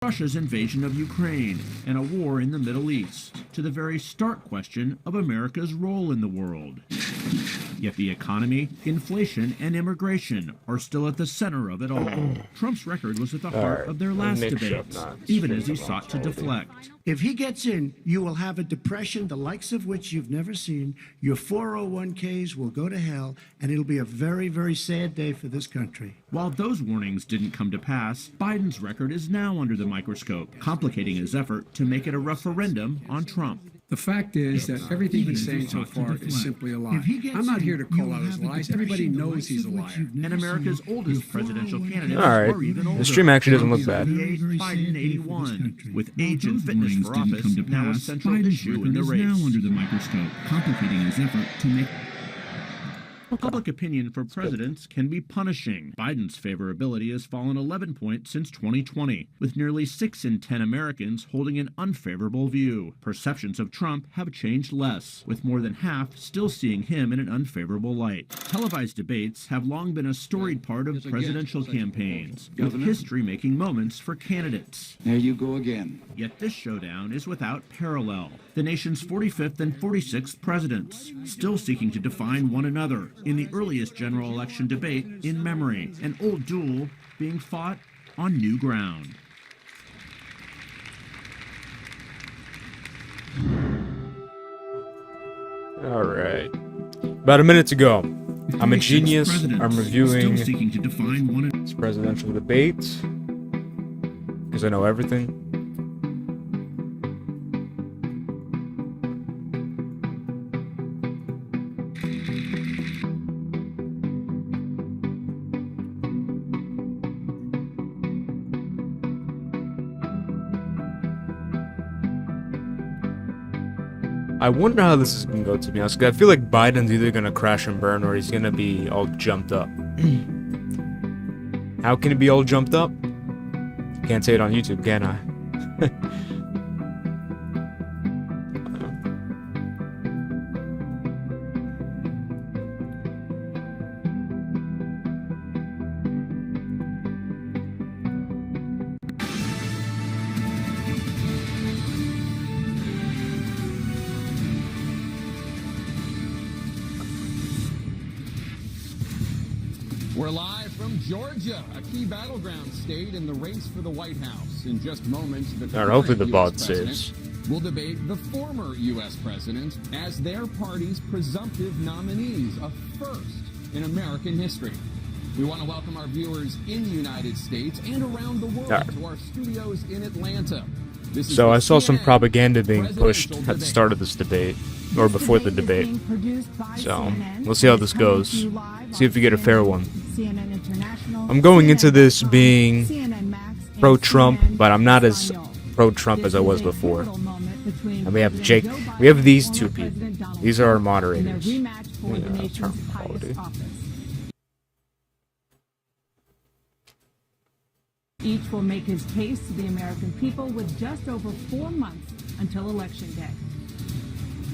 Russia's invasion of Ukraine and a war in the Middle East, to the very stark question of America's role in the world. Yet the economy, inflation, and immigration are still at the center of it all. Trump's record was at the heart of their last debates, even as he sought to deflect. If he gets in, you will have a depression the likes of which you've never seen. Your 401ks will go to hell, and it'll be a very, very sad day for this country. While those warnings didn't come to pass, Biden's record is now under the microscope, complicating his effort to make it a referendum on Trump. The fact is that everything he's saying so far is simply a lie. I'm not here to call out his lies. Everybody knows he's a liar. And America's oldest presidential candidate Alright, are even older. the stream actually doesn't look bad. Biden 81, with age and fitness for office now a central issue in the race. Now under the microscope, complicating his effort to make public opinion for presidents can be punishing. Biden's favorability has fallen 11 points since 2020, with nearly 6 in 10 Americans holding an unfavorable view. Perceptions of Trump have changed less, with more than half still seeing him in an unfavorable light. Televised debates have long been a storied part of presidential campaigns, with history-making moments for candidates. There you go again. Yet this showdown is without parallel. The nation's 45th and 46th presidents, still seeking to define one another in the earliest general election debate in memory, an old duel being fought on new ground. Alright. About a minute to go. I'm a genius. I'm reviewing this presidential debate because I know everything. I wonder how this is going to go, to be honest, because I feel like Biden's either going to crash and burn or he's going to be all jumped up. How can he be all jumped up? Can't say it on YouTube, can I? We're live from Georgia, a key battleground state in the race for the White House. In just moments, the hopefully the US bot president saves. will debate the former U.S. president as their party's presumptive nominees, a first in American history. We want to welcome our viewers in the United States and around the world to our studios in Atlanta. So I saw some propaganda being pushed at the start of this debate, or before the debate. So we'll see how this goes. See if we get a fair one. I'm going into this being pro-Trump, but I'm not as pro-Trump as I was before. And we have Jake. We have these two people. These are our moderators. Term quality. Each will make his case to the American people with just over 4 months until Election Day.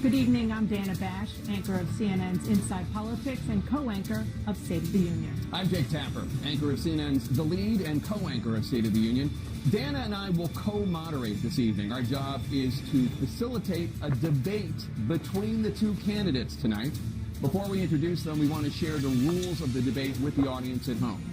Good evening, I'm Dana Bash, anchor of CNN's Inside Politics and co-anchor of State of the Union. I'm Jake Tapper, anchor of CNN's The Lead and co-anchor of State of the Union. Dana and I will co-moderate this evening. Our job is to facilitate a debate between the two candidates tonight. Before we introduce them, we want to share the rules of the debate with the audience at home.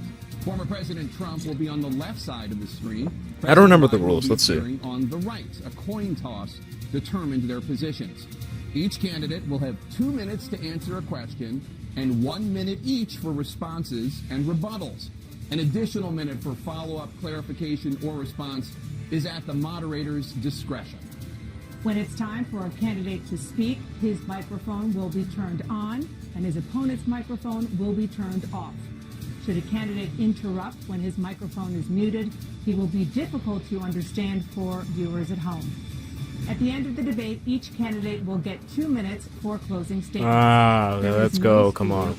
Former President Trump will be on the left side of the screen. I don't remember the rules. Let's see. On the right, a coin toss determined their positions. Each candidate will have 2 minutes to answer a question and 1 minute each for responses and rebuttals. An additional minute for follow-up, clarification, or response is at the moderator's discretion. When it's time for a candidate to speak, his microphone will be turned on and his opponent's microphone will be turned off. Should a candidate interrupt when his microphone is muted, he will be difficult to understand for viewers at home. At the end of the debate, each candidate will get 2 minutes for closing statements. Let's go. Come on.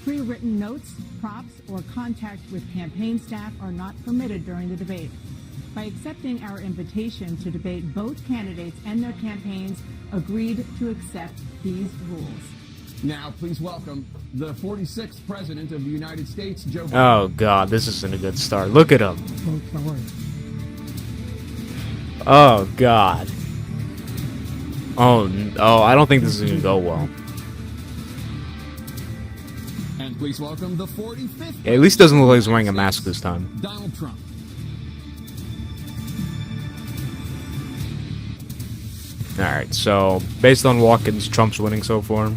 Pre-written notes, props, or contact with campaign staff are not permitted during the debate. By accepting our invitation to debate, both candidates and their campaigns agreed to accept these rules. Now, please welcome the 46th President of the United States, Joe Biden. Oh, God, this isn't a good start. Look at him. Oh, God. Oh, I don't think this is going to go well. And please welcome the 45th. Yeah, at least it doesn't look like he's wearing a mask this time. Donald Trump. Alright, so, based on walk-ins, Trump's winning so far.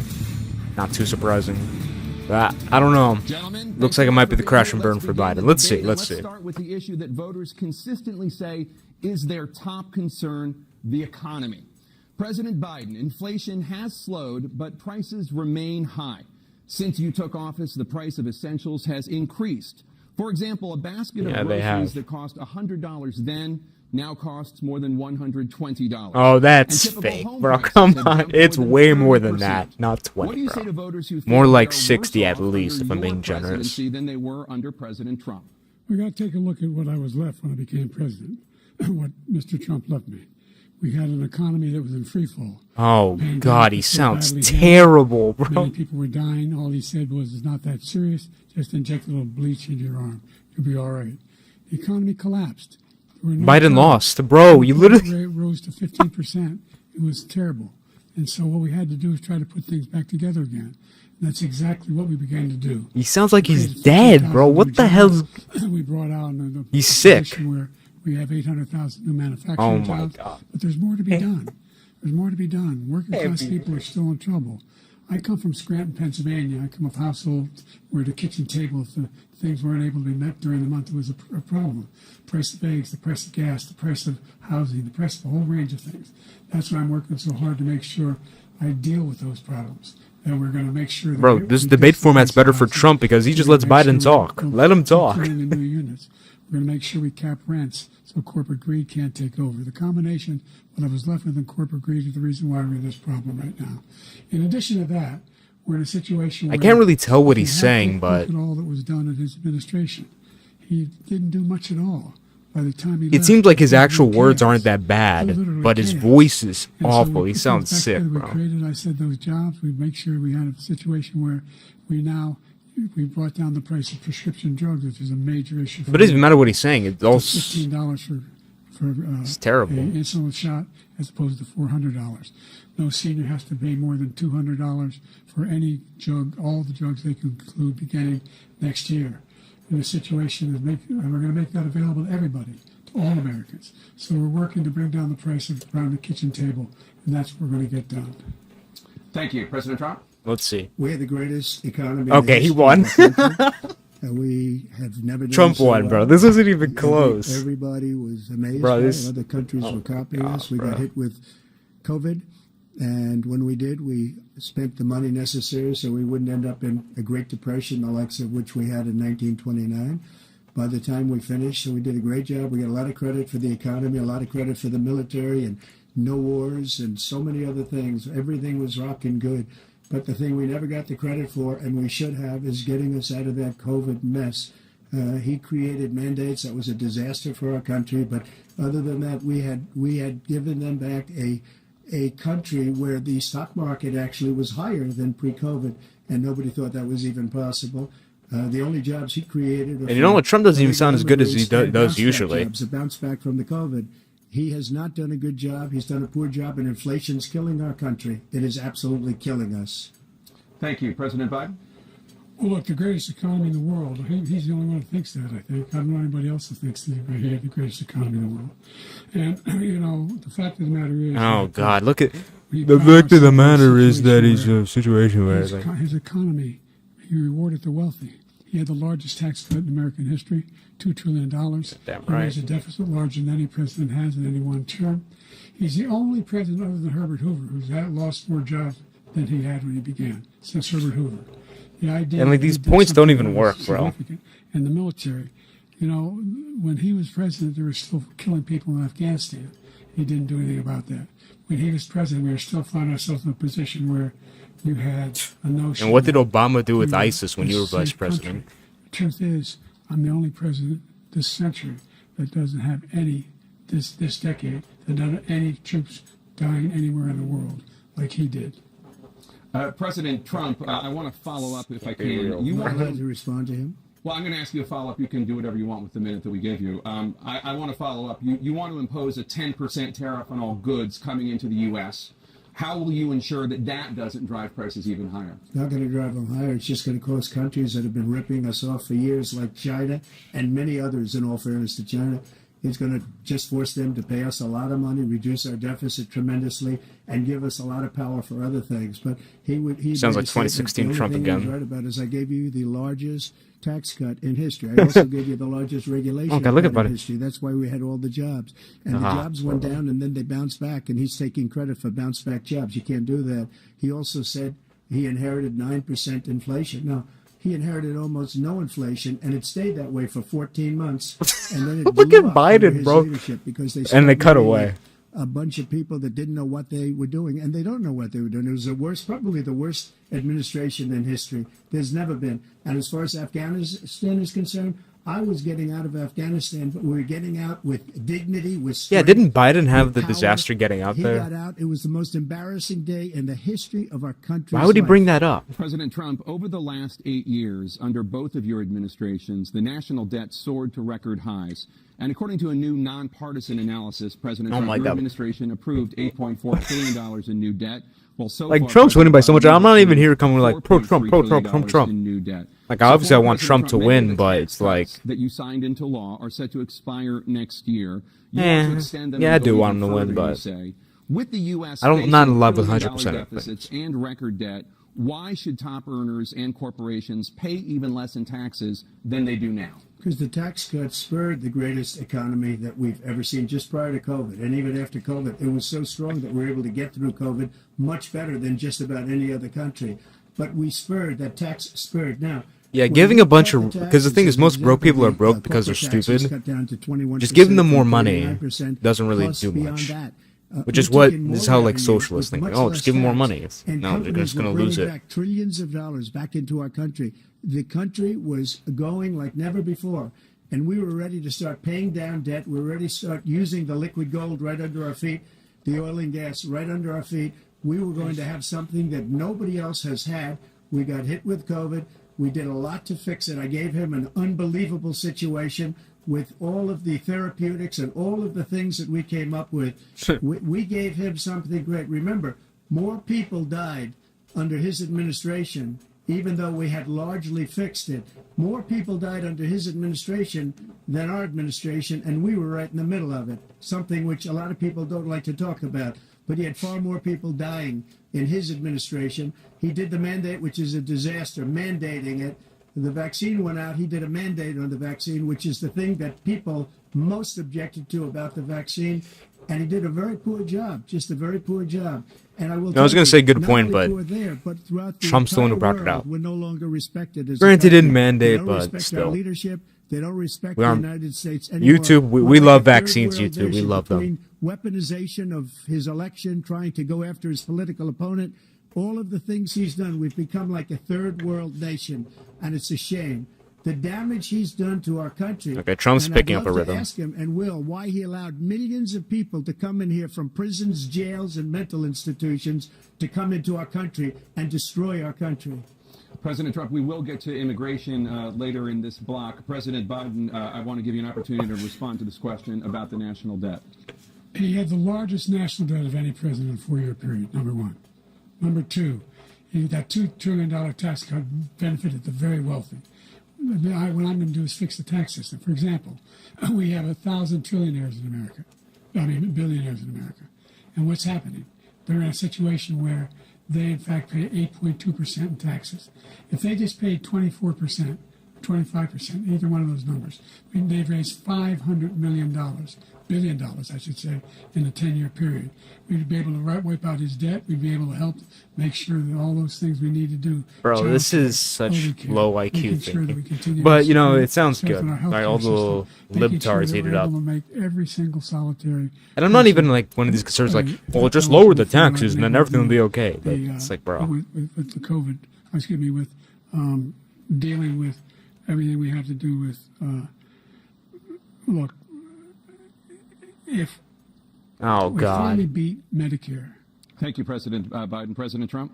Not too surprising. I don't know. Gentlemen, Looks like it might be the crash and burn for Biden. Let's see. Let's start with the issue that voters consistently say is their top concern, the economy. President Biden, inflation has slowed, but prices remain high. Since you took office, the price of essentials has increased. For example, a basket of groceries that cost $100 then now costs more than $120. Oh, that's fake, bro. Come on. It's way more than that. Not 20, what do you bro. say to voters who More think like they are 60 worse at off least, if under I'm being your generous. presidency than they were under President Trump? We got to take a look at what I was left when I became president, what Mr. Trump left me. We had an economy that was in free fall. Oh, Pandemic God, he was so sounds badly terrible, damaged. bro. Many people were dying. All he said was, it's not that serious. Just inject a little bleach into your arm. You'll be all right. The economy collapsed. Biden lost. Bro, you literally... It rose to 15%. It was terrible. And so what we had to do is try to put things back together again. And that's exactly what we began to do. He sounds like he's dead, bro. What the hell? We brought out He's sick. Where we have 800,000 new manufacturing Oh, my jobs. God. But there's more to be done. There's more to be done. Working class people are still in trouble. I come from Scranton, Pennsylvania. I come from a household where the kitchen table, if the things weren't able to be met during the month, it was a problem. The price of eggs, the price of gas, the price of housing, the price of a whole range of things. That's why I'm working so hard to make sure I deal with those problems. And we're going to make sure that Bro, this debate format's better for Trump because he just lets Biden talk. Let him talk. We're going to make sure we cap rents so corporate greed can't take over. The combination, what I was left with in corporate greed, is the reason why we're in this problem right now. In addition to that, we're in a situation where I can't really tell what he's saying, but... Look at all that was done in his administration. He didn't do much at all. By the time he It left, seems like his actual chaos. words aren't that bad, but his voice is awful. He sounds sick, bro. I said those jobs, we make sure we had a situation where we brought down the price of prescription drugs, which is a major issue. But it doesn't even matter what he's saying. It's all... $15 for it's terrible. an insulin shot as opposed to $400. No senior has to pay more than $200 for any drug, all the drugs they can include beginning next year. In a situation and we're going to make that available to everybody, to all Americans. So we're working to bring down the price around the kitchen table, and that's what we're going to get done. Thank you, President Trump. Let's see. We had the greatest economy. Okay, he won. We have never done Trump so won, well. bro. This isn't even close. Everybody was amazed. Bro, by this... it. Other countries were copying us. We bro. got hit with COVID, and when we did, we spent the money necessary so we wouldn't end up in a Great Depression, the likes of which we had in 1929. By the time we finished, so we did a great job. We got a lot of credit for the economy, a lot of credit for the military, and no wars, and so many other things. Everything was rocking good. But the thing we never got the credit for, and we should have, is getting us out of that COVID mess. He created mandates that was a disaster for our country. But other than that, we had given them back a country where the stock market actually was higher than pre-COVID, and nobody thought that was even possible. The only jobs he created... And you know what? Trump doesn't even sound as good as he does usually. Jobs, a bounce back from the COVID. He has not done a good job. He's done a poor job, and inflation's killing our country. It is absolutely killing us. Thank you, President Biden. Well, look, the greatest economy in the world. He's the only one who thinks that, I think. I don't know anybody else who thinks that he had the greatest economy in the world. And, you know, the fact of the matter is... Oh, God, look at... The fact of the matter is that he's a situation where... His economy, he rewarded the wealthy. He had the largest tax cut in American history, $2 trillion. Damn He right. raised a deficit larger than any president has in any one term. He's the only president other than Herbert Hoover who's lost more jobs than he had when he began, since Herbert Hoover. The idea And, like, these points don't even work, bro. And the military, you know, when he was president, they were still killing people in Afghanistan. He didn't do anything about that. When he was president, we were still finding ourselves in a position where you had a notion. And what did Obama do with ISIS when you were vice president? The truth is, I'm the only president this century that doesn't have any, this decade, that doesn't have any troops dying anywhere in the world like he did. President Trump, I want to follow up if I can. I'm glad to respond to him. Well, I'm going to ask you a follow-up. You can do whatever you want with the minute that we gave you. I want to follow up. You want to impose a 10% tariff on all goods coming into the U.S. How will you ensure that that doesn't drive prices even higher? It's not going to drive them higher. It's just going to cost countries that have been ripping us off for years, like China and many others, in all fairness to China. It's going to just force them to pay us a lot of money, reduce our deficit tremendously, and give us a lot of power for other things. But he sounds like 2016 Trump again. He was right about is I gave you the largest tax cut in history. I also gave you the largest regulation in history. That's why we had all the jobs. And the jobs went down, and then they bounced back, and he's taking credit for bounce-back jobs. You can't do that. He also said he inherited 9% inflation. Now, he inherited almost no inflation, and it stayed that way for 14 months. And then it Look at Biden, bro. Because they cut away. A bunch of people that didn't know what they were doing, and they don't know what they were doing. It was probably the worst administration in history. There's never been. And as far as Afghanistan is concerned, I was getting out of Afghanistan, but we were getting out with dignity, with strength. Yeah, didn't Biden have the disaster getting out there? He got out. It was the most embarrassing day in the history of our country. Why would he bring that up? President Trump, over the last 8 years, under both of your administrations, the national debt soared to record highs. And according to a new nonpartisan analysis, President Trump's administration approved $8.4 trillion in new debt. Well, so like far, Trump's winning by so much. I'm not even here coming like pro-Trump. In new debt. Like obviously I want Trump to win, but it's like that you signed into law are set to expire next year. Yeah, I do want him to win, but with the U.S. I'm not in love with 100% deficits and record debt. Why should top earners and corporations pay even less in taxes than they do now? Because the tax cuts spurred the greatest economy that we've ever seen just prior to COVID. And even after COVID, it was so strong that we were able to get through COVID much better than just about any other country. But we spurred, that tax spurred. Now, yeah, giving a bunch of, because the thing is most broke people are broke because they're stupid. Just giving them more money doesn't really do much. Which is what is how like socialists think. Like, oh, just give them more money. No, they're just going to lose it. Back trillions of dollars back into our country. The country was going like never before, and we were ready to start paying down debt. We were ready to start using the liquid gold right under our feet, the oil and gas right under our feet. We were going to have something that nobody else has had. We got hit with COVID. We did a lot to fix it. I gave him an unbelievable situation with all of the therapeutics and all of the things that we came up with. We gave him something great. Remember, more people died under his administration, even though we had largely fixed it. More people died under his administration than our administration, and we were right in the middle of it, something which a lot of people don't like to talk about. But he had far more people dying in his administration. He did the mandate, which is a disaster, mandating it. The vaccine went out. He did a mandate on the vaccine, which is the thing that people most objected to about the vaccine. And he did a very poor job, just a very poor job. And I will. I was going to say good point, but Trump's the one who brought it out. We're no longer respected as granted, he didn't mandate, but still. Leadership. They don't respect the United States anymore. YouTube, we love vaccines, YouTube. We love them. Weaponization of his election, trying to go after his political opponent. All of the things he's done, we've become like a third world nation, and it's a shame. The damage he's done to our country. Okay, Trump's picking up a rhythm. Ask him and will why he allowed millions of people to come in here from prisons, jails, and mental institutions to come into our country and destroy our country. President Trump, we will get to immigration later in this block. President Biden, I want to give you an opportunity to respond to this question about the national debt. He had the largest national debt of any president in a 4-year period, number one. Number two, that $2 trillion tax cut benefited the very wealthy. What I'm going to do is fix the tax system. For example, we have 1,000 trillionaires in America. Billionaires in America. And what's happening? They're in a situation where they, in fact, pay 8.2% in taxes. If they just paid 24%, 25%, either one of those numbers, they've raised $500 billion, I should say, in a 10-year period. We'd be able to wipe out his debt. We'd be able to help make sure that all those things we need to do. Bro, this is such low IQ thinking. But, you know, it sounds good. Like, all the little libtards eat it up. Every single solitary. And I'm not even like one of these conservatives like, well, just lower the taxes and then everything will be okay. But it's like, bro. With the COVID, with dealing with everything we have to do with, look, if we finally beat Medicare. Thank you, President Biden. President Trump?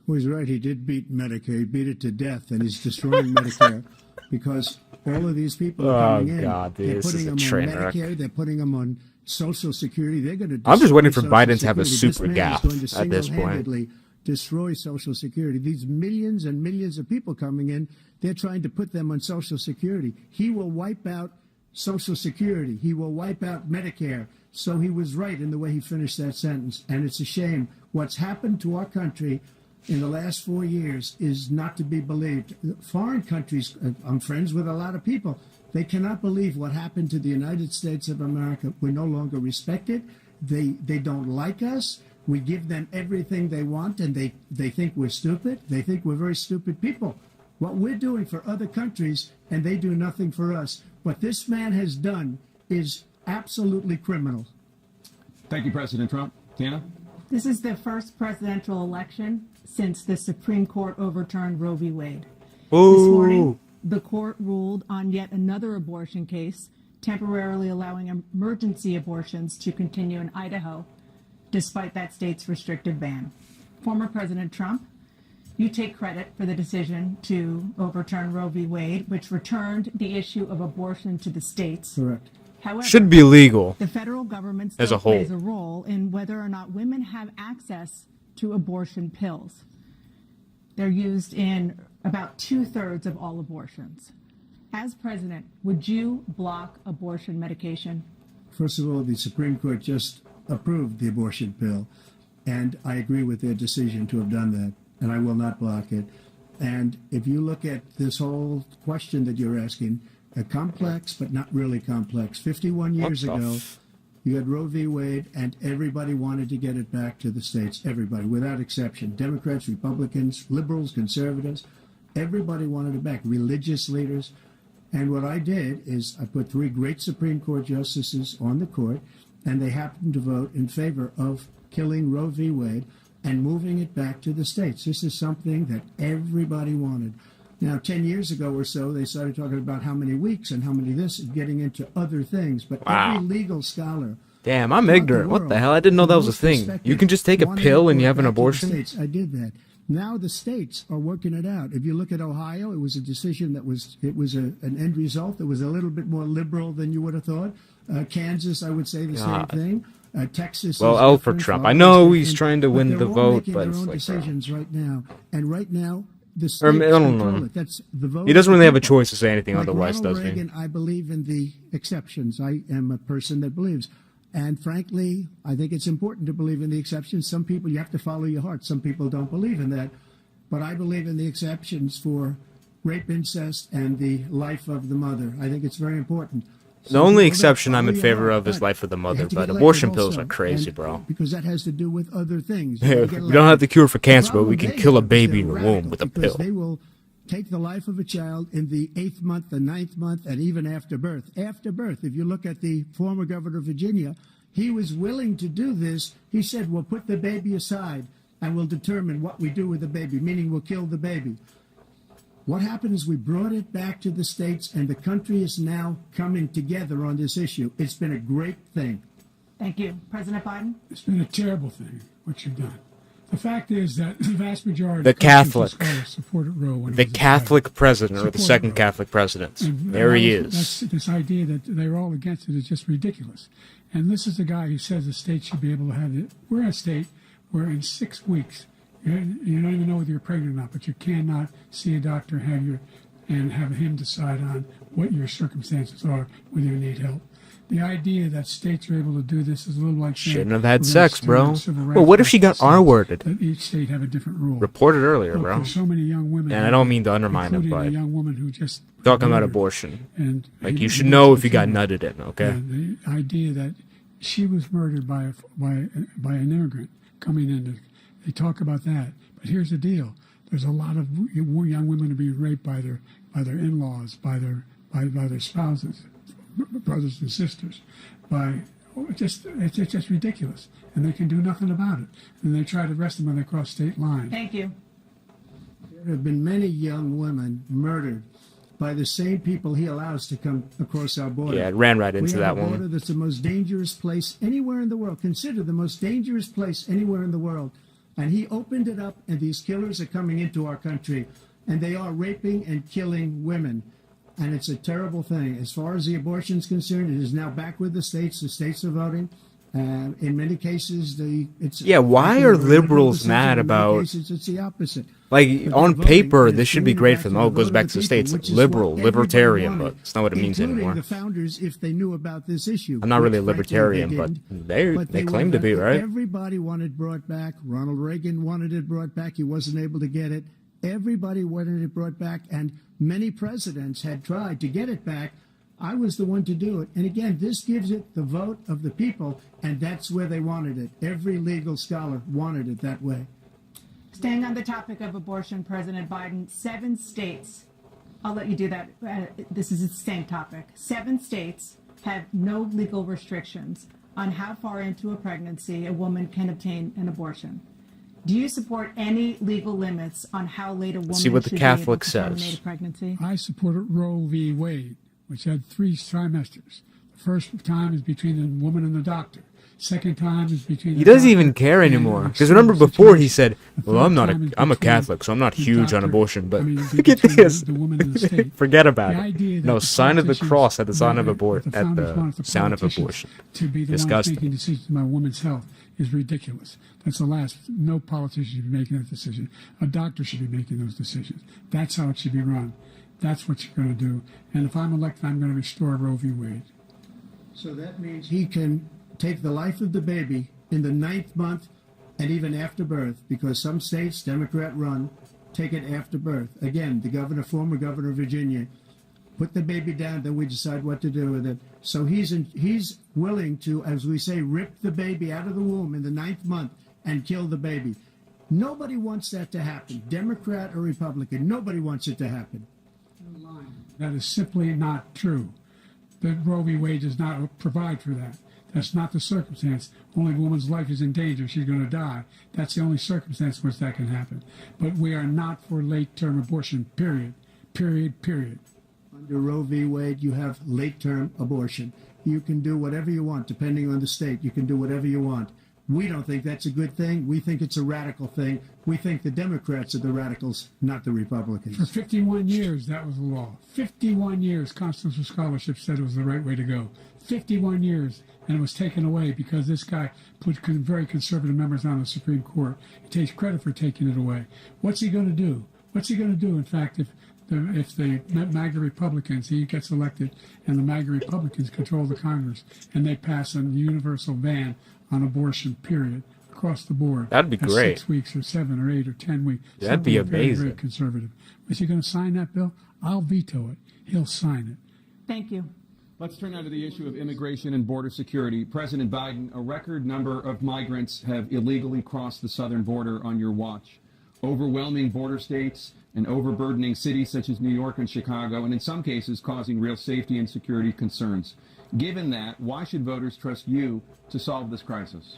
Well, he's right. He did beat Medicare. He beat it to death, and he's destroying Medicare. because all of these people are coming in. God, dude, They're this putting is a them train on wreck. Medicare. They're putting them on Social Security. They're going to. I'm just waiting for destroy Biden Social to have a Security. super This man is gaffe going to at this point. single-handedly destroy Social Security. These millions and millions of people coming in, they're trying to put them on Social Security. He will wipe out Social Security. He will wipe out Medicare. So he was right in the way he finished that sentence. And it's a shame. What's happened to our country in the last 4 years is not to be believed. Foreign countries, I'm friends with a lot of people, they cannot believe what happened to the United States of America. We're no longer respected. They don't like us. We give them everything they want, and they think we're stupid. They think we're very stupid people. What we're doing for other countries, and they do nothing for us. What this man has done is absolutely criminal. Thank you, President Trump. Tana? This is the first presidential election since the Supreme Court overturned Roe v. Wade. Ooh. This morning, the court ruled on yet another abortion case, temporarily allowing emergency abortions to continue in Idaho, despite that state's restrictive ban. Former President Trump, you take credit for the decision to overturn Roe v. Wade, which returned the issue of abortion to the states. Correct. However, Should be legal. the federal government As still a whole. plays a role in whether or not women have access to abortion pills. They're used in about 2/3 of all abortions. As president, would you block abortion medication? First of all, the Supreme Court just approved the abortion pill, and I agree with their decision to have done that, and I will not block it. And if you look at this whole question that you're asking, complex but not really complex. 51 years ago, you had Roe v. Wade, and everybody wanted to get it back to the states. Everybody, without exception. Democrats, Republicans, liberals, conservatives, everybody wanted it back. Religious leaders. And what I did is I put 3 great Supreme Court justices on the court, and they happened to vote in favor of killing Roe v. Wade and moving it back to the states. This is something that everybody wanted. Now, 10 years ago or so, they started talking about how many weeks and how many this, and getting into other things. But every legal scholar... Damn, I'm ignorant. What the hell? I didn't know that was a thing. You can just take a pill and you have an abortion? I did that. Now the states are working it out. If you look at Ohio, it was a decision that was an end result that was a little bit more liberal than you would have thought. Kansas, I would say the same thing. Texas. Well, is L for different. Trump. Florida I know is he's different. trying to win But the they're all vote, making but their it's own like, decisions right now. And right now, the states I don't know. control it. That's the vote. He doesn't really have a people. choice to say anything Like otherwise, Ronald does Reagan, he? I believe in the exceptions. I am a person that believes. And frankly, I think it's important to believe in the exceptions. Some people, you have to follow your heart. Some people don't believe in that. But I believe in the exceptions for rape, incest, and the life of the mother. I think it's very important. The only exception I'm in favor of is life of the mother, but abortion pills are crazy, and bro. Because that has to do with other things. We don't have the cure for cancer, but we can kill a baby in the womb with a pill. They will take the life of a child in the 8th month, the 9th month, and even after birth. After birth, if you look at the former governor of Virginia, he was willing to do this. He said, we'll put the baby aside and we'll determine what we do with the baby, meaning we'll kill the baby. What happened is we brought it back to the states, and the country is now coming together on this issue. It's been a great thing. Thank you. President Biden? It's been a terrible thing, what you've done. The fact is that the vast majority The of Catholic. supported Roe when it The was Catholic president, or the Supported second Roe. Catholic president. And There he that's- is. This idea that they're all against it is just ridiculous. And this is the guy who says the state should be able to have it. We're a state where in 6 weeks, you don't even know whether you're pregnant or not, but you cannot see a doctor and have him decide on what your circumstances are, whether you need help. The idea that states are able to do this is a little like saying, Shouldn't have had we're gonna sex, extend bro. civil rights Well, what if she rights got to R-worded? states, that each state have a different rule. Reported earlier, Look, bro. there's so many young women. And I don't mean to undermine him, including but a young woman who just talking about murdered. abortion. And Like, he- you he should know if you mentioned got too. nutted in, okay? And the idea that she was murdered by an immigrant coming in. They talk about that, but here's the deal: there's a lot of young women are being raped by their in-laws, by their spouses, brothers and sisters, it's just ridiculous, and they can do nothing about it. And they try to arrest them when they cross state lines. Thank you. There have been many young women murdered by the same people he allows to come across our border. Yeah, it ran right into we that have a border woman. that's the most dangerous place anywhere in the world. Consider the most dangerous place anywhere in the world. And he opened it up, and these killers are coming into our country, and they are raping and killing women. and it's a terrible thing. As far as the abortion is concerned, it is now back with the states. The states are voting. In many cases, why are liberals mad about? It's the opposite. Like, on paper, this should be great for them. Oh, it goes back to the states. Libertarian, but it's not what it means anymore. The founders, if they knew about this issue. I'm not really a libertarian, but they claim to be, right? Everybody wanted brought back. Ronald Reagan wanted it brought back. He wasn't able to get it. Everybody wanted it brought back, and many presidents had tried to get it back. I was the one to do it. And again, this gives it the vote of the people, and that's where they wanted it. Every legal scholar wanted it that way. Staying on the topic of abortion, President Biden, 7 states, I'll let you do that. This is the same topic. 7 states have no legal restrictions on how far into a pregnancy a woman can obtain an abortion. Do you support any legal limits on how late a woman see what the should Catholic be able to terminate says. a pregnancy? I support Roe v. Wade, which had 3 trimesters. The first time is between the woman and the doctor. Second time is between. He doesn't even care anymore. Because remember before he said, "Well, I'm a Catholic, so I'm not huge on abortion." But look at this. Forget about it. No, sign of the cross at the sign of abortion. At the sound of abortion. To be the Disgusting. ones making decisions about women's health is ridiculous. That's the last. No politician should be making that decision. A doctor should be making those decisions. That's how it should be run. That's what you're going to do. And if I'm elected, I'm going to restore Roe v. Wade. So that means he can take the life of the baby in the 9th month and even after birth, because some states, Democrat run, take it after birth. Again, the former governor of Virginia, put the baby down, then we decide what to do with it. So he's willing to, as we say, rip the baby out of the womb in the 9th month and kill the baby. Nobody wants that to happen, Democrat or Republican. Nobody wants it to happen. That is simply not true. The Roe v. Wade does not provide for that. That's not the circumstance. Only a woman's life is in danger. She's going to die. That's the only circumstance in which that can happen. But we are not for late-term abortion, period. Period, period. Under Roe v. Wade, you have late-term abortion. You can do whatever you want, depending on the state. You can do whatever you want. We don't think that's a good thing. We think it's a radical thing. We think the Democrats are the radicals, not the Republicans. For 51 years, that was the law. 51 years, constitutional scholarship said it was the right way to go. 51 years, and it was taken away because this guy put very conservative members on the Supreme Court. He takes credit for taking it away. What's he going to do? What's he going to do, in fact, if the MAGA Republicans, he gets elected, and the MAGA Republicans control the Congress, and they pass a universal ban on abortion, period, across the board. That'd be great. 6 weeks or 7 or 8 or 10 weeks. That'd be amazing. Very, very conservative. Is he going to sign that bill? I'll veto it. He'll sign it. Thank you. Let's turn now to the issue of immigration and border security. President Biden, a record number of migrants have illegally crossed the southern border on your watch. Overwhelming border states and overburdening cities such as New York and Chicago, and in some cases causing real safety and security concerns. Given that, why should voters trust you to solve this crisis?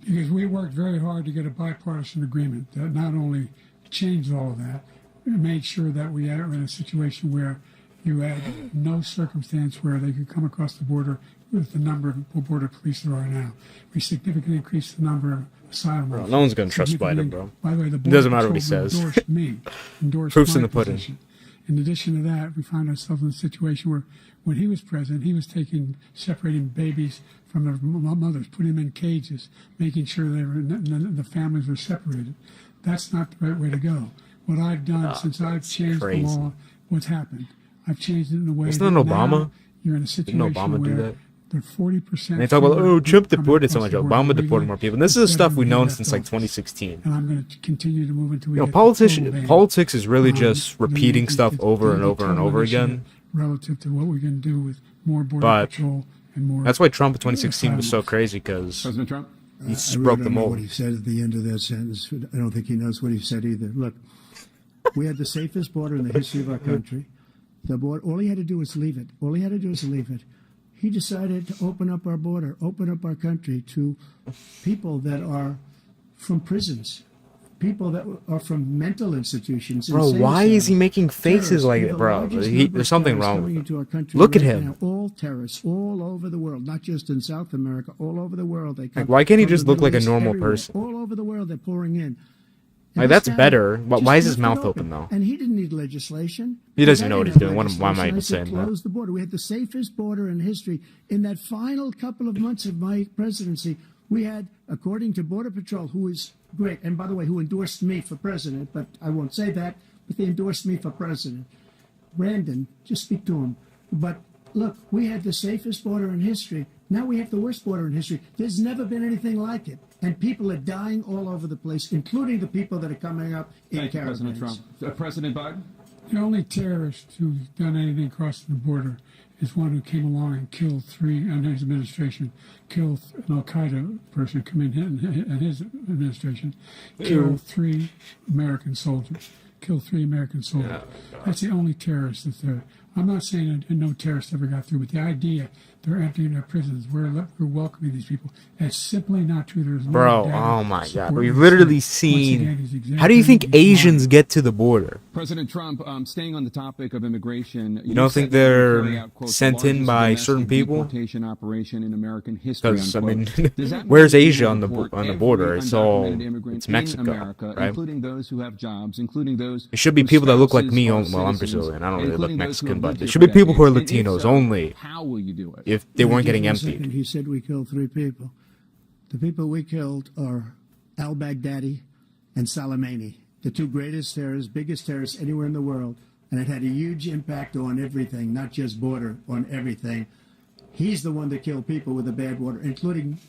Because we worked very hard to get a bipartisan agreement that not only changed all of that, it made sure that we are in a situation where you had no circumstance where they could come across the border with the number of border police there are now. We significantly increased the number of asylum officers. No one's going to trust Biden, bro. By the way, the it doesn't matter what he Patrol says. endorsed Proof's my in the pudding. position. In addition to that, we found ourselves in a situation where when he was president, he was separating babies from their mothers, putting them in cages, making sure the families were separated. That's not the right way to go. What I've done since I've changed the law, what's happened? I've changed it in a way Isn't that Obama? You're in a situation Didn't Obama do where that? they're 40%. And they talk about, oh, Trump deported so much. Obama deported more people. And this is stuff we've known since like 2016. And I'm going to continue to move until we get politics is really just repeating stuff over and over and over again. Relative to what we're going to do with more border patrol and more. That's why Trump in 2016 was so crazy, because President Trump? He I broke really the don't know mold. what he said at the end of that sentence. I don't think he knows what he said either. Look, we had the safest border in the history of our country. The border, all he had to do was leave it. All he had to do was leave it. He decided to open up our border, open up our country to people that are from prisons, people that are from mental institutions. Bro, why is he making faces like that, bro? There's something wrong with him. Look at him. All terrorists all over the world, not just in South America, all over the world. They come why can't he from just the look like a Middle East, normal everywhere. person? All over the world, they're pouring in. And Like, this that's guy better. just Why is his left it mouth open, though? And he didn't need legislation. He doesn't I know what didn't he's have doing. Why am I even legislation. saying I said, that? close the border. We had the safest border in history. In that final couple of months of my presidency, we had, according to Border Patrol, who is great, and by the way, who endorsed me for president, but I won't say that, but they endorsed me for president. Brandon, just speak to him. But look, we had the safest border in history. Now we have the worst border in history. There's never been anything like it. And people are dying all over the place, including the people that are coming up in Thank you, caravans. President Trump. President Biden? The only terrorist who's done anything across the border is one who came along and killed 3, under his administration, killed an Al-Qaeda person come in his administration, killed 3 American soldiers. Killed 3 American soldiers. That's the only terrorist that's there. I'm not saying that no terrorist ever got through, but the idea they're emptying their prisons, we're welcoming these people, that's simply not true. There's no Bro, data oh my god. supporting We've this literally thing. Once again, he's seen... How do you think exaggerating, he's Asians lying. get to the border? President Trump, staying on the topic of immigration, You don't think they're sent in by certain people? Deportation operation in American history. Because, I mean, Does that where's mean Asia you on the report border? every It's all... undocumented immigrant It's in Mexico, America, right? including those who have jobs, including those. It should be whose people that look like spouses me. are Well, I'm citizens, Brazilian. I don't really look including those who Mexican, have but lived it here should for be people who are decades? And if Latinos so, only. How will you do it? If they weren't Give getting me a second. emptied. He said we killed 3 people. The people we killed are al-Baghdadi and Soleimani, the 2 greatest terrorists, biggest terrorists anywhere in the world. And it had a huge impact on everything, not just border, on everything. He's the one that killed people with the bad water, including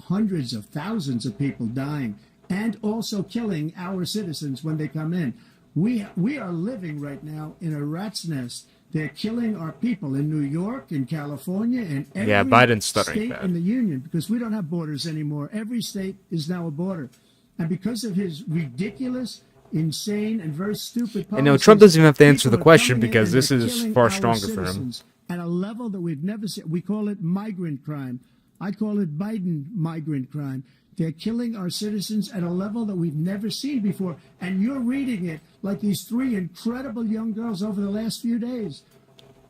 hundreds of thousands of people dying, and also killing our citizens when they come in. We are living right now in a rat's nest. They're killing our people in New York, in California, and every Yeah, Biden's stuttering state bad. in the union, because we don't have borders anymore. Every state is now a border. And because of his ridiculous, insane, and very stupid policies, And no, Trump doesn't even have to answer people the are question coming in because and this they're is killing far our stronger for him. citizens at a level that we've never seen. We call it migrant crime. I call it Biden migrant crime. They're killing our citizens at a level that we've never seen before. And you're reading it like these 3 incredible young girls over the last few days.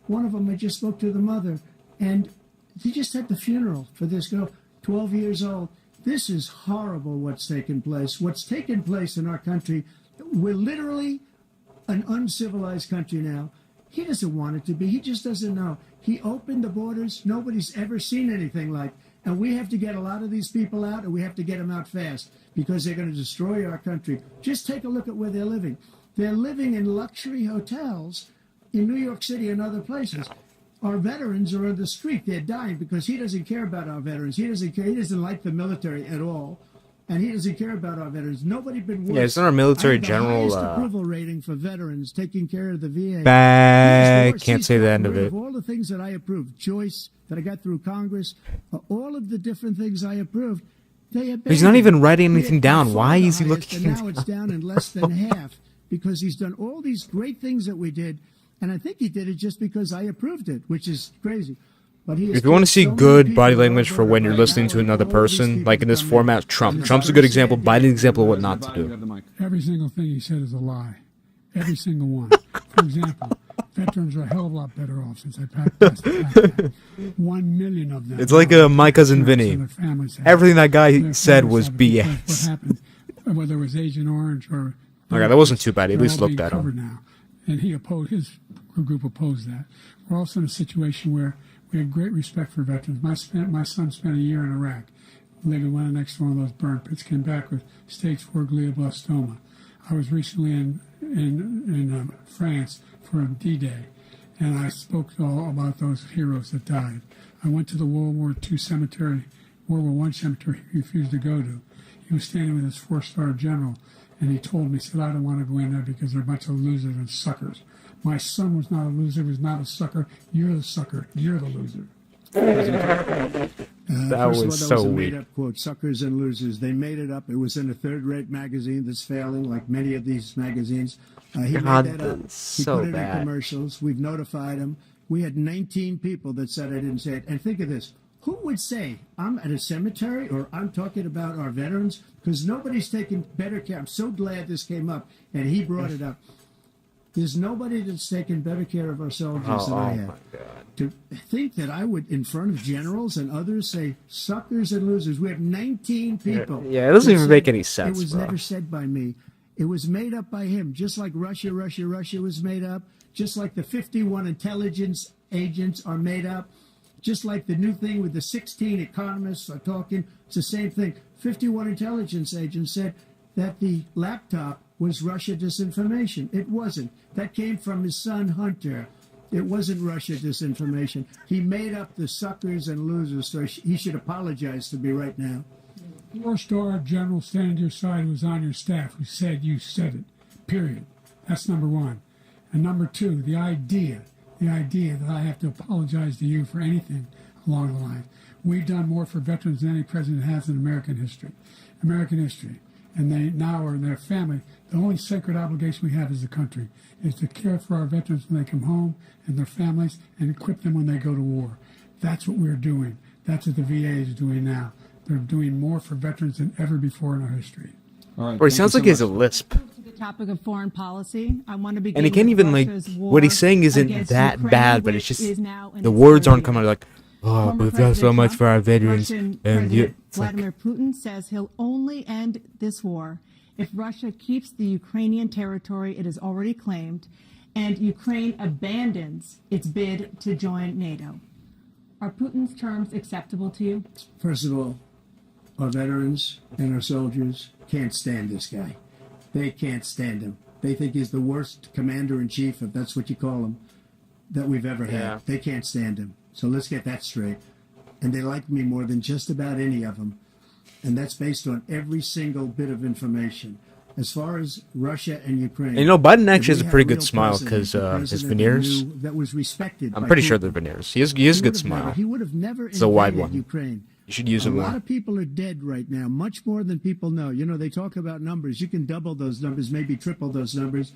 One of them, I just spoke to the mother, and he just had the funeral for this girl, 12 years old. This is horrible what's taken place. What's taken place in our country, we're literally an uncivilized country now. He doesn't want it to be. He just doesn't know. He opened the borders. Nobody's ever seen anything like. And we have to get a lot of these people out, and we have to get them out fast because they're going to destroy our country. Just take a look at where they're living. They're living in luxury hotels in New York City and other places. Our veterans are on the street. They're dying because he doesn't care about our veterans. He doesn't care. He doesn't like the military at all. And he doesn't care about our veterans. Nobody been worse. Yeah, isn't our military I have the general, highest approval rating for veterans taking care of the VA. Can't say the end of it. All the things that I approved, choice that I got through Congress, all of the different things I approved, they abandoned. He's not even writing anything We had down. by Why far the is he highest, looking and now it's down in less than half because he's done all these great things that we did, and I think he did it just because I approved it, which is crazy. But he has If you want to killed see so many good people body all language for over when you're right listening now, to another and all these person, people like in this come format, Trump. Trump's a good example. Biden's an example of what not to You do. have the mic. Every single thing he said is a lie. Every single one. For example, veterans are a hell of a lot better off since I passed the Act. 1 million of them. It's like my cousin Vinny. And their families have. Everything that guy Their said families was have it because BS. What happened, whether it was Agent Orange or... Okay, that wasn't too bad. He at they're least all looked being at him. covered now. And he opposed, his group opposed that. We're also in a situation where we have great respect for veterans. My son spent a year in Iraq, living right next to one of those burn pits, came back with stage 4 glioblastoma. I was recently in France for D-Day, and I spoke all about those heroes that died. I went to the World War II cemetery, World War I cemetery he refused to go to. He was standing with his 4-star general, and he told me, he said, I don't want to go in there because they're a bunch of losers and suckers. My son was not a loser, was not a sucker. You're the sucker. You're the loser. That First was of all, so that was a weak. made-up quote, suckers and losers. They made it up. It was in a third-rate magazine that's failing, like many of these magazines. He God, made that up. that's He so put it bad. in commercials. We've notified him. We had 19 people that said I didn't say it. And think of this. Who would say I'm at a cemetery or I'm talking about our veterans? Because nobody's taken better care. I'm so glad this came up, and he brought it up. There's nobody that's taken better care of our soldiers than I have. my God. To think that I would, in front of generals and others, say suckers and losers. We have 19 people. Yeah, it doesn't that even said make any sense, It was bro. never said by me. It was made up by him, just like Russia was made up, just like the 51 intelligence agents are made up, just like the new thing with the 16 economists are talking. It's the same thing. 51 intelligence agents said that the laptop was Russia disinformation. It wasn't. That came from his son, Hunter. It wasn't Russia disinformation. He made up the suckers and losers, so he should apologize to me right now. Four-star general standing to your side who was on your staff who said you said it, period. That's number one. And number two, the idea that I have to apologize to you for anything along the line. We've done more for veterans than any president has in American history. And they now are in their family. The only sacred obligation we have as a country is to care for our veterans when they come home and their families and equip them when they go to war. That's what we're doing. That's what the VA is doing now. They're doing more for veterans than ever before in our history. All right, Or he sounds like he has a lisp. To the topic of foreign policy, I want to begin And he can't with even, like, Russia's war what he's saying isn't against that Ukraine, bad, but it's which just, is now in the its words aren't third coming year. like, oh, Former we've done so President much for our Trump, veterans. Russian And you, President Vladimir Putin says he'll only end this war if Russia keeps the Ukrainian territory it has already claimed and Ukraine abandons its bid to join NATO. Are Putin's terms acceptable to you? First of all, our veterans and our soldiers can't stand this guy. They can't stand him. They think he's the worst commander-in-chief, if that's what you call him, that we've ever had. Yeah. They can't stand him. So let's get that straight. And they like me more than just about any of them. And that's based on every single bit of information. As far as Russia and Ukraine... And, you know, Biden actually has if we a had pretty real good smile president, because a his president veneers, that was respected I'm by pretty sure Putin, they're veneers. He has a good would have smile. Never, he would have never It's a wide invaded one. Ukraine. You should use it A more. lot of people are dead right now, much more than people know. You know, they talk about numbers. You can double those numbers, maybe triple those numbers.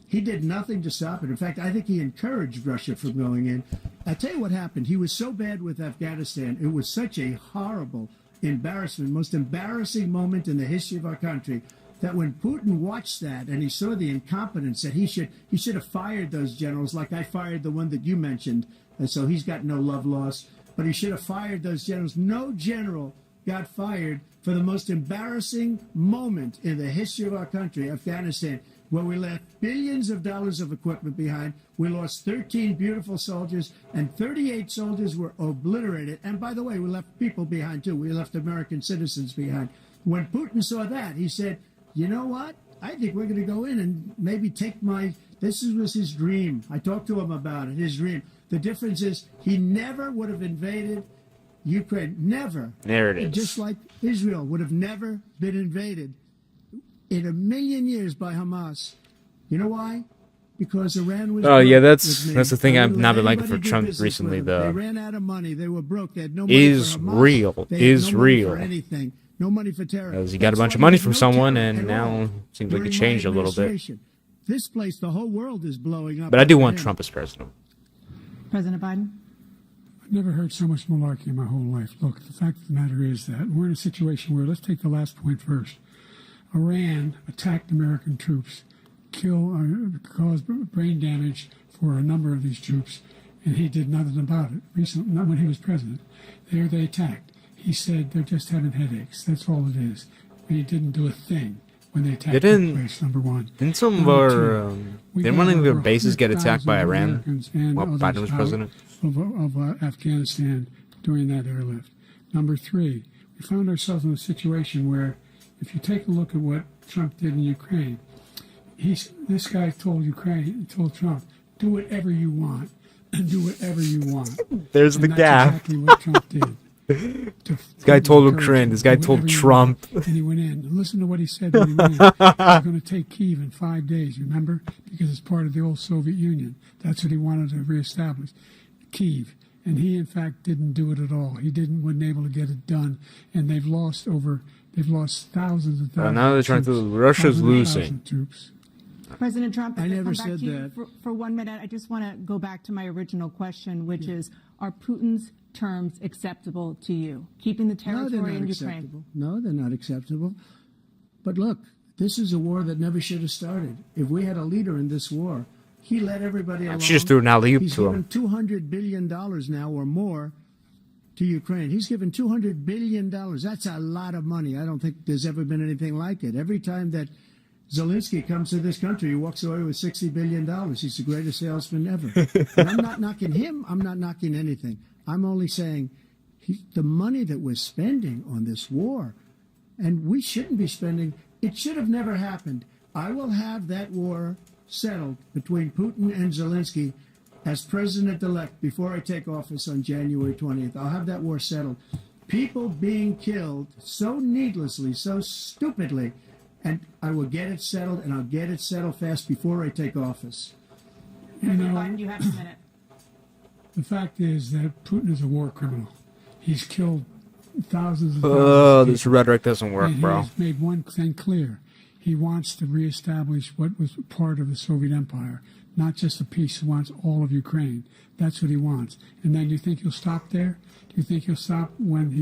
He did nothing to stop it. In fact, I think he encouraged Russia from going in. I tell you what happened. He was so bad with Afghanistan. It was such a horrible embarrassment, most embarrassing moment in the history of our country, that when Putin watched that and he saw the incompetence, that he should have fired those generals, like I fired the one that you mentioned. And so he's got no love lost. But he should have fired those generals. No general got fired for the most embarrassing moment in the history of our country, Afghanistan, where we left billions of dollars of equipment behind. We lost 13 beautiful soldiers, and 38 soldiers were obliterated. And by the way, we left people behind, too. We left American citizens behind. When Putin saw that, he said, you know what? I think we're going to go in and maybe take this was his dream. I talked to him about it, his dream. The difference is he never would have invaded Ukraine. Never. There it is. Just like Israel would have never been invaded in a million years by Hamas. You know why? Because Iran was Oh, yeah, broke that's with me. the thing They I've wouldn't not let been liking anybody for do Trump business recently. with them. They The ran out of money. They were broke. They had no money is for Hamas. real They had is no money real. for anything. No money for terror. Because he got a That's bunch of why money there's from no someone, terror and at now all seems like it during changed my a little bit. administration. This place, the whole world is blowing up. But I do over want him. Trump as president. President Biden? I've never heard so much malarkey in my whole life. Look, the fact of the matter is that we're in a situation where, let's take the last point first. Iran attacked American troops, caused brain damage for a number of these troops, and he did nothing about it. Recently, not when he was president. There they attacked. He said they're just having headaches. That's all it is. And he didn't do a thing when they attacked the place, number one. Didn't some of Number our two, we didn't got one of their over bases get attacked by 100,000 Iran Americans and while others Biden was out president? Of Afghanistan during that airlift. Number three, we found ourselves in a situation where, if you take a look at what Trump did in Ukraine, this guy told Trump, do whatever you want, and do whatever you want. There's And the that's gap. exactly what Trump did. This guy told Ukraine. This guy told Trump. And he went in. And listen to what he said when he went in. We're going to take Kyiv in 5 days, remember? Because it's part of the old Soviet Union. That's what he wanted to reestablish. Kyiv. And he, in fact, didn't do it at all. He wasn't able to get it done. And they've lost thousands and thousands. Now they're trying to. Russia's losing. Troops. President Trump, I never come back said to you that. for 1 minute. I just want to go back to my original question, which is, are Putin's terms acceptable to you? Keeping the territory in Ukraine? Acceptable. No, they're not acceptable. But look, this is a war that never should have started. If we had a leader in this war, he let everybody alone. She just threw an alley-oop He's to him. given $200 billion now or more to Ukraine. He's given $200 billion. That's a lot of money. I don't think there's ever been anything like it. Every time that Zelensky comes to this country, he walks away with $60 billion. He's the greatest salesman ever. And I'm not knocking him. I'm not knocking anything. I'm only saying the money that we're spending on this war, and we shouldn't be spending, it should have never happened. I will have that war settled between Putin and Zelensky as president-elect before I take office on January 20th. I'll have that war settled. People being killed so needlessly, so stupidly, and I will get it settled, and I'll get it settled fast before I take office. You know, Biden, you have a minute. the fact is that Putin is a war criminal. He's killed thousands of This rhetoric doesn't work, and bro. he's made one thing clear. He wants to reestablish what was part of the Soviet Empire, not just a piece. He wants all of Ukraine. That's what he wants. And then you think he'll stop there? Do you think he'll stop when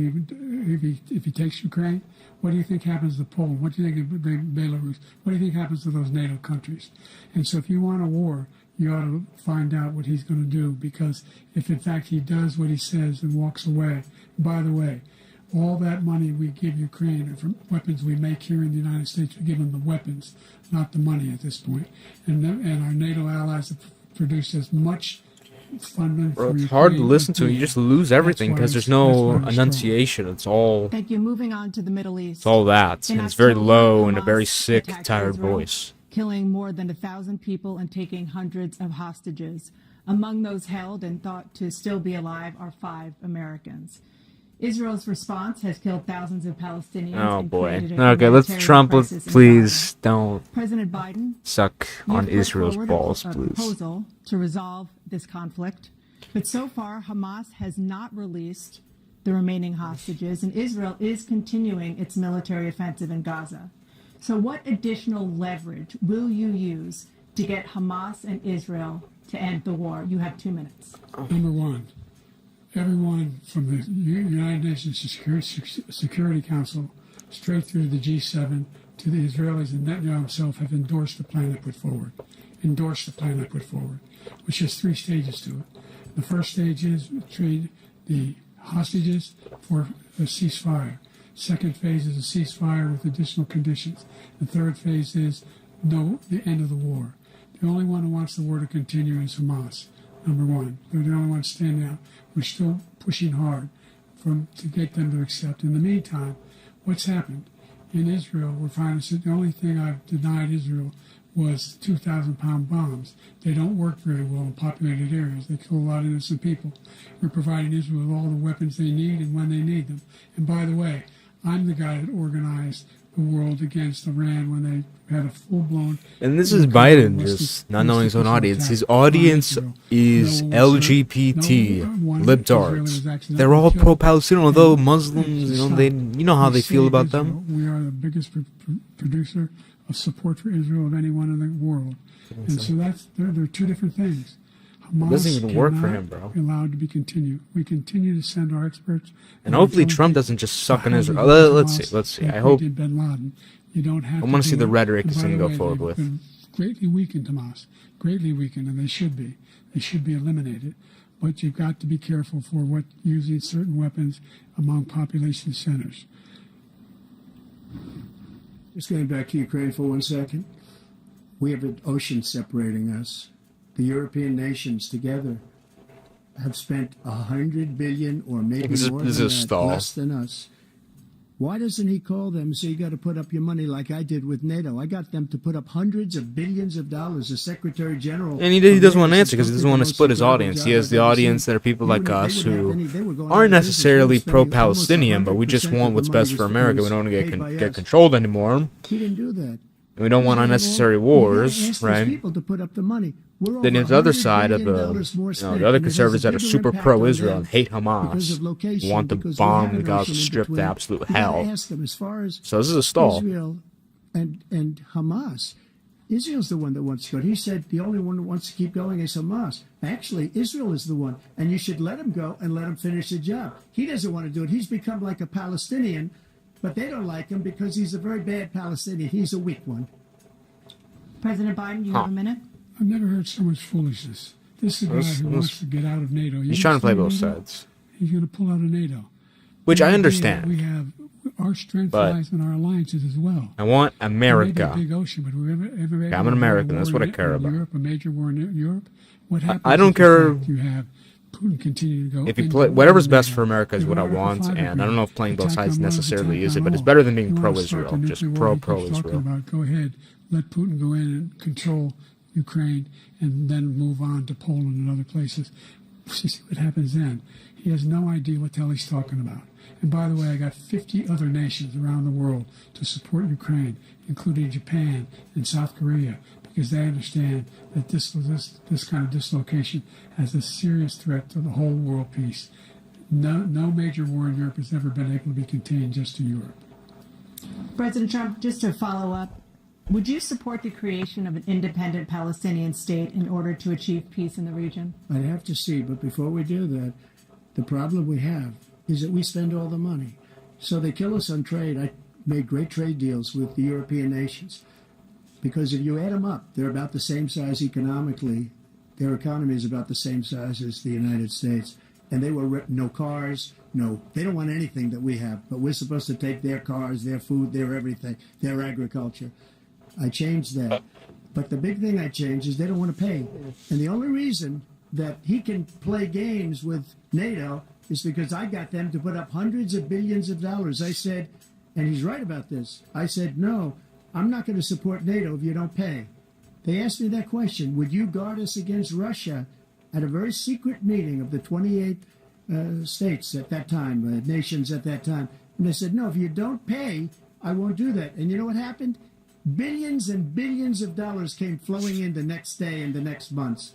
if he takes Ukraine? What do you think happens to Poland? What do you think of Belarus? What do you think happens to those NATO countries? And so if you want a war, you ought to find out what he's going to do, because if in fact he does what he says and walks away, by the way, all that money we give Ukraine are from weapons we make here in the United States. We give them the weapons, not the money at this point. And our NATO allies have produced as much funding for Bro, it's Ukraine hard to listen as to. we You have. just lose everything That's because why there's that's no why we're strong. enunciation. It's all Thank you. Moving on to the Middle East. it's all that. In And it's very October, low and a Hamas very sick, attacked tired Israel, voice. killing more than 1,000 people and taking hundreds of hostages. Among those held and thought to still be alive are 5 Americans. Israel's response has killed thousands of Palestinians. Oh and boy. created a Okay, let's humanitarian Trump. crisis in Please don't Gaza. President Biden, suck you on have put Israel's forward balls, a please. proposal to resolve this conflict, but so far Hamas has not released the remaining hostages, and Israel is continuing its military offensive in Gaza. So what additional leverage will you use to get Hamas and Israel to end the war? You have 2 minutes. Number one, everyone from the United Nations Security Council straight through the G7 to the Israelis and Netanyahu himself have endorsed the plan I put forward. Which has 3 stages to it. The first stage is trade the hostages for a ceasefire. Second phase is a ceasefire with additional conditions. The third phase is the end of the war. The only one who wants the war to continue is Hamas. Number one, they're the only ones standing out. We're still pushing hard to get them to accept. In the meantime, what's happened in Israel? We're finding the only thing I've denied Israel was 2,000-pound bombs. They don't work very well in populated areas. They kill a lot of innocent people. We're providing Israel with all the weapons they need and when they need them. And by the way, I'm the guy that organized the world against Iran when they had a full-blown... And this is Biden just not knowing his own audience. His audience is LGBT libtards. They're all pro-Palestinian, although Muslims, you know how they feel about them. We are the biggest producer of support for Israel of anyone in the world. And so they're 2 different things. Hamas It doesn't even work for cannot him, bro. be allowed to be continued. We continue to send our experts. And hopefully Trump doesn't just suck on Israel. Let's see. I hope. Bin Laden. You don't have I want to see the rhetoric he's he's going to go forward with. Been greatly weakened, Hamas. Greatly weakened, and they should be. They should be eliminated. But you've got to be careful for using certain weapons among population centers. Just going back to Ukraine for 1 second. We have an ocean separating us. The European nations together have spent $100 billion or maybe more than that, less than us. Why doesn't he call them and say, you got to put up your money like I did with NATO? I got them to put up hundreds of billions of dollars. The Secretary General... And he doesn't want to answer because he doesn't want to split his audience. He has the audience that are people like us who aren't necessarily pro-Palestinian, but we just want what's best for America. We don't want to get controlled anymore. He didn't do that. We don't want unnecessary wars, right? People to put up the money. Then there's the other side of the other conservatives that are super pro-Israel and hate Hamas, who want to bomb the Gaza Strip to absolute hell. So this is a stall. Israel and Hamas. Israel's the one that wants to go. He said the only one that wants to keep going is Hamas. Actually, Israel is the one, and you should let him go and let him finish the job. He doesn't want to do it. He's become like a Palestinian, but they don't like him because he's a very bad Palestinian. He's a weak one. President Biden, you have a minute. I've never heard so much foolishness. This is a guy who wants to get out of NATO. He's trying to play both sides. He's going to pull out of NATO. Which I understand. We have our strength But lies in our alliances as well. I want Maybe America. a big ocean, but we ever I'm an American. That's what I care about. Europe, a major war in Europe. What happens? I don't if, care in fact, you have Putin continue to go. if you into play war whatever's with best NATO. for America is We what I Article want, 5 and I don't know if playing both attack sides on Mars, necessarily attack is it, on but it's all. better than being You wanna start pro-Israel. the Just nuclear war he keeps talking pro-Israel. about, go ahead, let Putin go in and control Ukraine, and then move on to Poland and other places. See what happens then. He has no idea what the hell he's talking about. And by the way, I got 50 other nations around the world to support Ukraine, including Japan and South Korea, because they understand that this kind of dislocation has a serious threat to the whole world peace. No major war in Europe has ever been able to be contained just to Europe. President Trump, just to follow up, would you support the creation of an independent Palestinian state in order to achieve peace in the region? I'd have to see, but before we do that, the problem we have is that we spend all the money. So they kill us on trade. I made great trade deals with the European nations because if you add them up, they're about the same size economically. Their economy is about the same size as the United States. And they were no cars, they don't want anything that we have, but we're supposed to take their cars, their food, their everything, their agriculture. I changed that. But the big thing I changed is they don't want to pay. And the only reason that he can play games with NATO is because I got them to put up hundreds of billions of dollars. I said, and he's right about this, I said, no, I'm not going to support NATO if you don't pay. They asked me that question, would you guard us against Russia at a very secret meeting of the 28 states at that time, nations at that time. And they said, no, if you don't pay, I won't do that. And you know what happened? Billions and billions of dollars came flowing in the next day and the next months.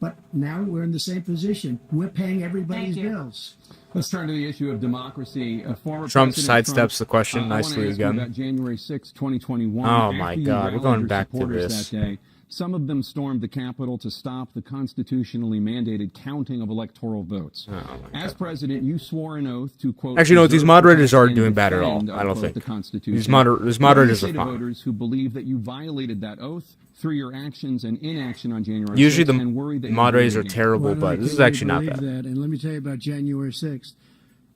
But now we're in the same position. We're paying everybody's bills. Let's turn to the issue of democracy. Former Trump President sidesteps Trump, the question nicely again. About January 6, 2021. Oh my After you God, we're rallied going your back to supporters this. That day, some of them stormed the Capitol to stop the constitutionally mandated counting of electoral votes. As president, you swore an oath to, quote, Actually, no, these preserve, moderators protect, aren't and doing bad at defend, all. I don't unquote, think. the Constitution. These What moderators do you are say to fine. voters who believe that you violated that oath through your actions and inaction on January 6th, Usually the and worry that you'll moderators do are it again? terrible, Well, but I this is can't actually not believe bad. that. And let me tell you about January 6th.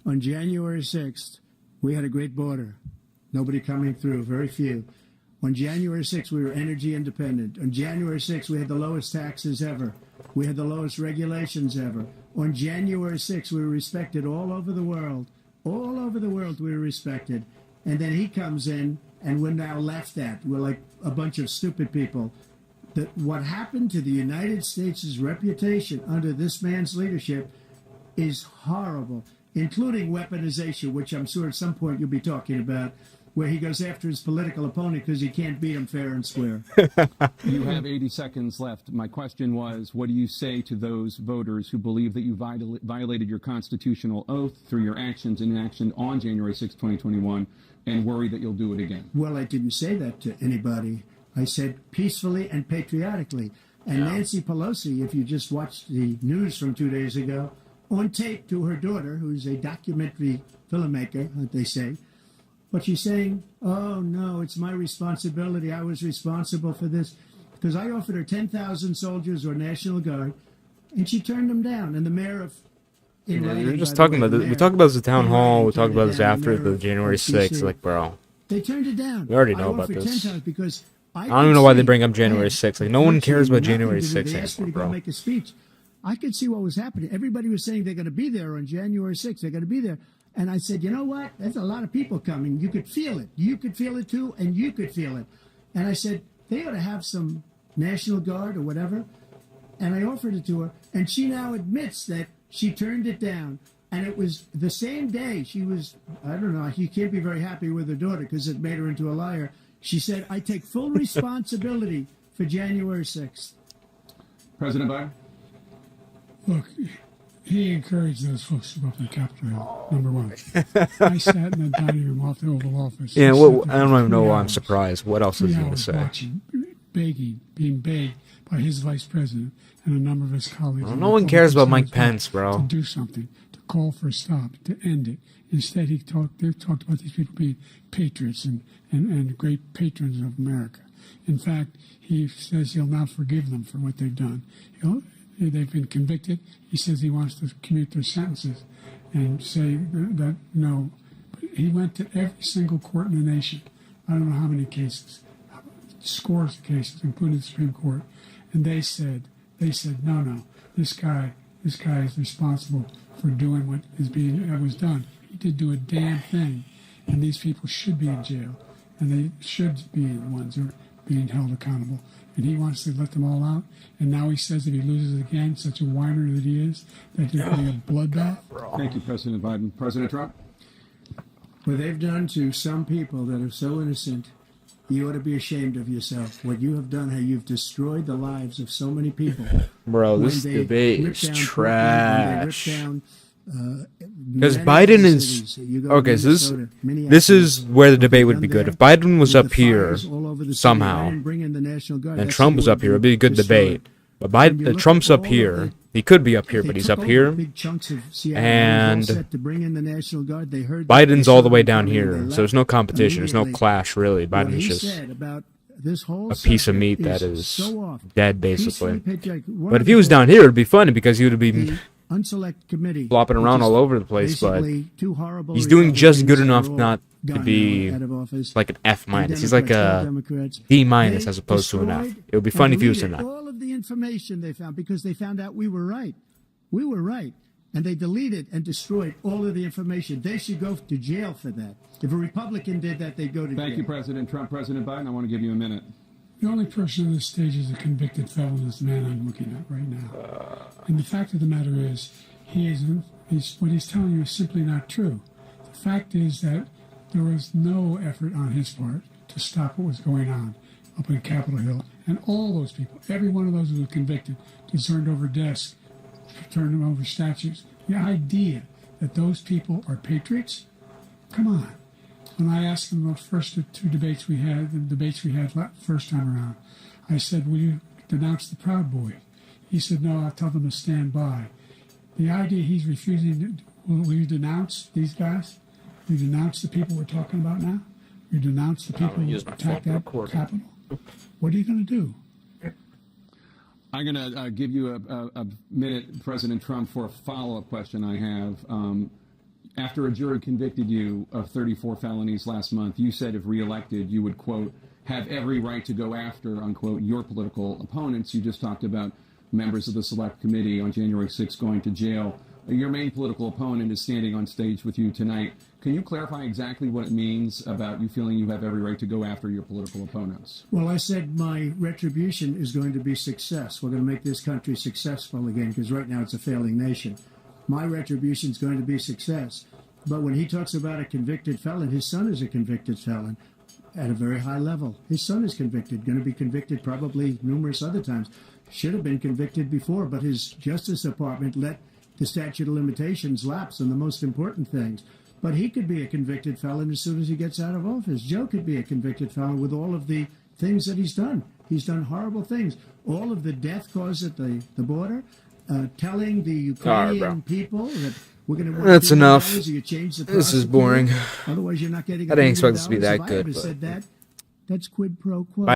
On January 6th, we had a great border. Nobody coming through, very few. On January 6th, we were energy independent. On January 6th, we had the lowest taxes ever. We had the lowest regulations ever. On January 6th, we were respected all over the world. All over the world, we were respected. And then he comes in, and we're now laughed at. We're like a bunch of stupid people. What happened to the United States' reputation under this man's leadership is horrible, including weaponization, which I'm sure at some point you'll be talking about, where he goes after his political opponent because he can't beat him fair and square. You have 80 seconds left. My question was, what do you say to those voters who believe that you violated your constitutional oath through your actions and inaction on January 6, 2021, and worry that you'll do it again? Well, I didn't say that to anybody. I said peacefully and patriotically. And Nancy Pelosi, if you just watched the news from 2 days ago, on tape to her daughter, who's a documentary filmmaker, they say, but she's saying, oh, no, it's my responsibility. I was responsible for this. Because I offered her 10,000 soldiers or National Guard, and she turned them down. And the mayor of... We're just talking about this. We talked about this at town hall. We talked about this after the January 6th. Like, bro. They turned it down. We already know about this. 10 times because I don't even know why they bring up January 6th. Like, no one cares about January 6th They asked me anymore, to go bro. make a speech. I could see what was happening. Everybody was saying they're going to be there on January 6th. They're going to be there. And I said, you know what? There's a lot of people coming. You could feel it. You could feel it too, and you could feel it. And I said, they ought to have some National Guard or whatever. And I offered it to her. And she now admits that she turned it down. And it was the same day she was, I don't know, you can't be very happy with her daughter because it made her into a liar. She said, I take full responsibility for January 6th. President Biden? Look, he encouraged those folks to go up to the Capitol Hill, number one. I sat in the dining room off the Oval Office. Yeah, well, I don't even know why I'm surprised. What else is he going to say? Watching, being begged by his vice president and a number of his colleagues. Well, no one cares about Mike Pence, bro. To do something, to call for a stop, to end it. Instead, they talked about these people being patriots and great patrons of America. In fact, he says he'll not forgive them for what they've done. They've been convicted. He says he wants to commute their sentences and say that no. He went to every single court in the nation. I don't know how many cases, scores of cases, including the Supreme Court, and they said, no, this guy is responsible for doing what was done. He did do a damn thing, and these people should be in jail, and they should be the ones who are being held accountable. And he wants to let them all out, and now he says if he loses again, such a whiner that he is, that there'll be a bloodbath. Thank you, President Biden. President Trump? What they've done to some people that are so innocent, you ought to be ashamed of yourself. What you have done, how you've destroyed the lives of so many people. Bro, this debate is trash. Because Biden is... Okay, so this is where the debate would be good. If Biden was up here somehow, and Trump was up here, it would be a good debate. But Trump's up here. He could be up here, but he's up here. And Biden's all the way down here. So there's no competition. There's no clash, really. Biden's just a piece of meat that is dead, basically. But if he was down here, it would be funny because he would be flopping around all over the place. But he's doing just good enough not to be like an F minus. He's like a D minus as opposed to an F. It would be funny if he was an F. All of the information they found, because they found out we were right. We were right. And they deleted and destroyed all of the information. They should go to jail for that. If a Republican did that, they'd go to jail. Thank you, President Trump. President Biden, I want to give you a minute. The only person on this stage is a convicted felon is the man I'm looking at right now. And the fact of the matter is, what he's telling you is simply not true. The fact is that there was no effort on his part to stop what was going on up in Capitol Hill. And all those people, every one of those who were convicted, turned over desks, turned over statues. The idea that those people are patriots? Come on. When I asked him the first two debates we had, first time around, I said, will you denounce the Proud Boys? He said, no, I'll tell them to stand by. The idea he's refusing, will you denounce these guys? Will you denounce the people we're talking about now? Will you denounce the people who attacked that Capitol? What are you going to do? I'm going to give you a minute, President Trump, for a follow-up question I have. After a jury convicted you of 34 felonies last month, you said if reelected, you would, quote, have every right to go after, unquote, your political opponents. You just talked about members of the Select Committee on January 6th going to jail. Your main political opponent is standing on stage with you tonight. Can you clarify exactly what it means about you feeling you have every right to go after your political opponents? Well, I said my retribution is going to be success. We're going to make this country successful again, because right now it's a failing nation. My retribution is going to be success. But when he talks about a convicted felon, his son is a convicted felon at a very high level. His son is convicted, going to be convicted probably numerous other times. Should have been convicted before, but his Justice Department let the statute of limitations lapse on the most important things. But he could be a convicted felon as soon as he gets out of office. Joe could be a convicted felon with all of the things that he's done. He's done horrible things. All of the death caused at the border, telling the Ukrainian people that we're going to... That's enough. This is boring. Otherwise, you're not getting... I didn't expect this to be that good. Said that. That's quid pro quo.